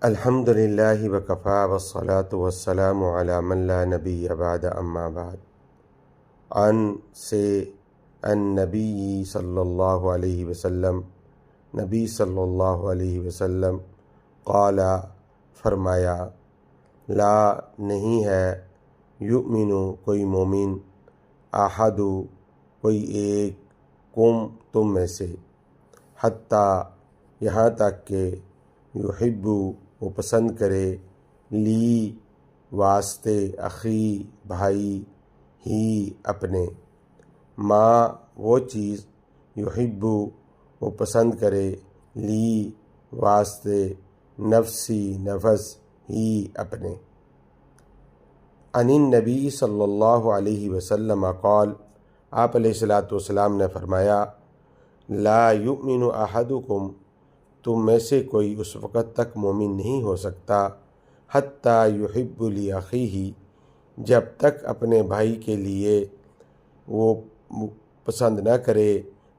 الحمد للہ وکفا والصلاة والسلام علی من لا نبی بعد اما بعد عن سے النبی صلی اللہ علیہ وسلم نبی صلی اللہ علیہ وسلم قال فرمایا لا نہیں ہے یؤمن کوئی مومن احد کوئی ایک کم تم میں سے حتیٰ یہاں تک کہ یحب وہ پسند کرے لی واسطے اخی بھائی ہی اپنے ما وہ چیز یحب وہ پسند کرے لی واسطے نفسی نفس ہی اپنے عن النبی صلی اللہ علیہ وسلم قال آپ علیہ الصلاۃ والسلام نے فرمایا لا یؤمن احدکم تم میں سے کوئی اس وقت تک مومن نہیں ہو سکتا حتیٰ یحب لاخیہ جب تک اپنے بھائی کے لیے وہ پسند نہ کرے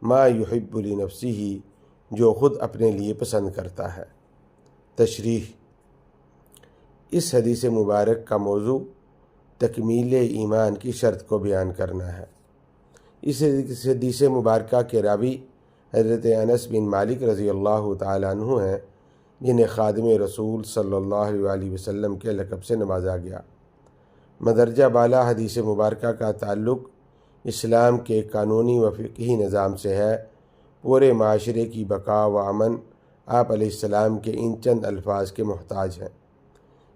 ما یحب لنفسہ جو خود اپنے لیے پسند کرتا ہے۔ تشریح: اس حدیث مبارک کا موضوع تکمیل ایمان کی شرط کو بیان کرنا ہے۔ اس حدیث مبارکہ کے راوی حضرت انس بن مالک رضی اللہ تعالیٰ عنہ ہیں، جنہیں خادم رسول صلی اللہ علیہ وسلم کے لقب سے نوازا گیا۔ مدرجہ بالا حدیث مبارکہ کا تعلق اسلام کے قانونی و فقہی نظام سے ہے۔ پورے معاشرے کی بقا و امن آپ علیہ السلام کے ان چند الفاظ کے محتاج ہیں۔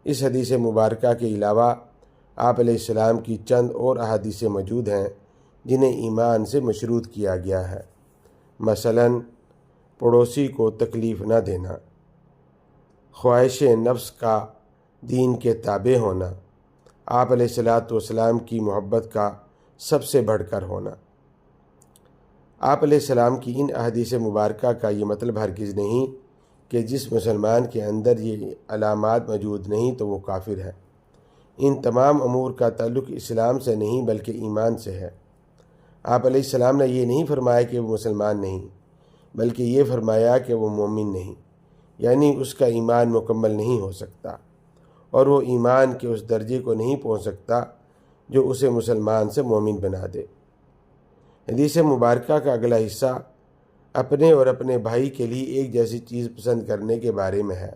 اس حدیث مبارکہ کے علاوہ آپ علیہ السلام کی چند اور احادیث موجود ہیں جنہیں ایمان سے مشروط کیا گیا ہے۔ مثلاً پڑوسی کو تکلیف نہ دینا، خواہش نفس کا دین کے تابع ہونا، آپ علیہ الصلاۃ والسلام کی محبت کا سب سے بڑھ کر ہونا۔ آپ علیہ السلام کی ان احادیث مبارکہ کا یہ مطلب ہرگز نہیں کہ جس مسلمان کے اندر یہ علامات موجود نہیں تو وہ کافر ہے۔ ان تمام امور کا تعلق اسلام سے نہیں بلکہ ایمان سے ہے۔ آپ علیہ السلام نے یہ نہیں فرمایا کہ وہ مسلمان نہیں، بلکہ یہ فرمایا کہ وہ مومن نہیں، یعنی اس کا ایمان مکمل نہیں ہو سکتا اور وہ ایمان کے اس درجے کو نہیں پہنچ سکتا جو اسے مسلمان سے مومن بنا دے۔ حدیث مبارکہ کا اگلا حصہ اپنے اور اپنے بھائی کے لیے ایک جیسی چیز پسند کرنے کے بارے میں ہے۔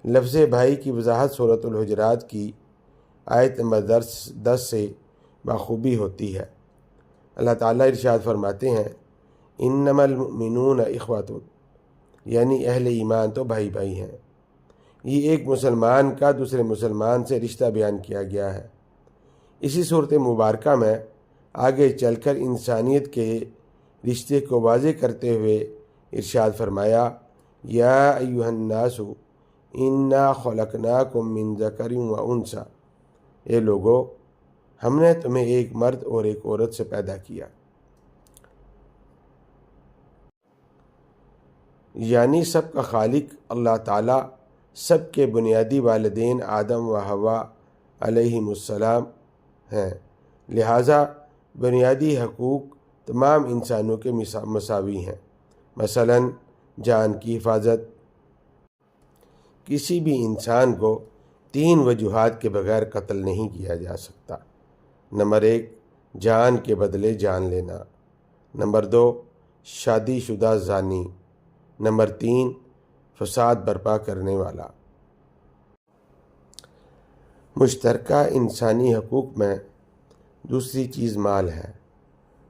لفظ بھائی کی وضاحت سورۃ الحجرات کی آیت نمبر 10 سے بخوبی ہوتی ہے۔ اللہ تعالیٰ ارشاد فرماتے ہیں انما المؤمنون اخوۃ، یعنی اہل ایمان تو بھائی بھائی ہیں۔ یہ ایک مسلمان کا دوسرے مسلمان سے رشتہ بیان کیا گیا ہے۔ اسی صورت مبارکہ میں آگے چل کر انسانیت کے رشتے کو واضح کرتے ہوئے ارشاد فرمایا یا ایھا الناس انا خلقناکم من ذکر و انثی، اے لوگو ہم نے تمہیں ایک مرد اور ایک عورت سے پیدا کیا، یعنی سب کا خالق اللہ تعالیٰ سب کے بنیادی والدین آدم و حوا علیہم السلام ہیں، لہٰذا بنیادی حقوق تمام انسانوں کے مساوی ہیں۔ مثلاً جان کی حفاظت، کسی بھی انسان کو 3 وجوہات کے بغیر قتل نہیں کیا جا سکتا۔ نمبر 1 جان کے بدلے جان لینا، نمبر 2 شادی شدہ زانی، نمبر 3 فساد برپا کرنے والا۔ مشترکہ انسانی حقوق میں دوسری چیز مال ہے،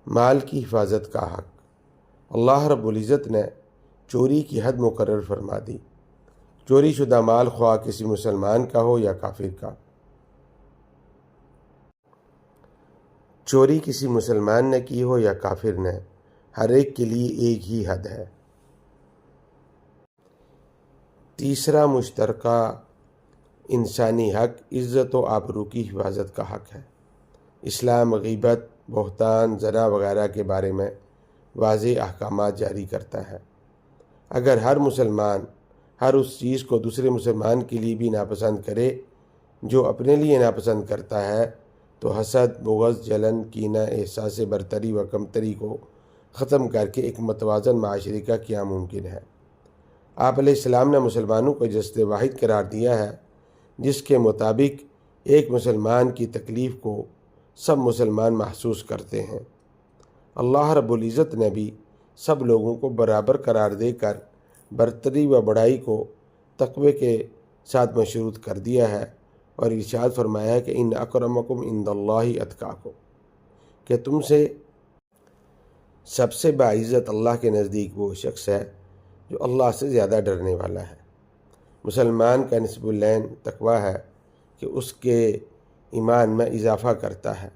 مال کی حفاظت کا حق۔ اللہ رب العزت نے چوری کی حد مقرر فرما دی۔ چوری شدہ مال خواہ کسی مسلمان کا ہو یا کافر کا، چوری کسی مسلمان نے کی ہو یا کافر نے، ہر ایک کے لیے ایک ہی حد ہے۔ تیسرا مشترکہ انسانی حق عزت و آبرو کی حفاظت کا حق ہے۔ اسلام غیبت، بہتان، زنا وغیرہ کے بارے میں واضح احکامات جاری کرتا ہے۔ اگر ہر مسلمان ہر اس چیز کو دوسرے مسلمان کے لیے بھی ناپسند کرے جو اپنے لیے ناپسند کرتا ہے تو حسد، بغض، جلن، کینہ، احساس برتری و کمتری کو ختم کر کے ایک متوازن معاشرے کا قیام ممکن ہے۔ آپ علیہ السلام نے مسلمانوں کو جسد واحد قرار دیا ہے، جس کے مطابق ایک مسلمان کی تکلیف کو سب مسلمان محسوس کرتے ہیں۔ اللہ رب العزت نے بھی سب لوگوں کو برابر قرار دے کر برتری و بڑائی کو تقوی کے ساتھ مشروط کر دیا ہے، اور ارشاد فرمایا ہے کہ ان اکرمکم عند اللہ اتقاکم، کہ تم سے سب سے باعزت اللہ کے نزدیک وہ شخص ہے جو اللہ سے زیادہ ڈرنے والا ہے۔ مسلمان کا نصب العین تقوی ہے کہ اس کے ایمان میں اضافہ کرتا ہے،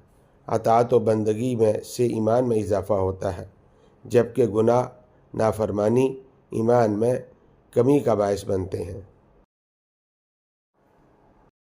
اطاعت و بندگی میں سے ایمان میں اضافہ ہوتا ہے، جبکہ گناہ نافرمانی ایمان میں کمی کا باعث بنتے ہیں۔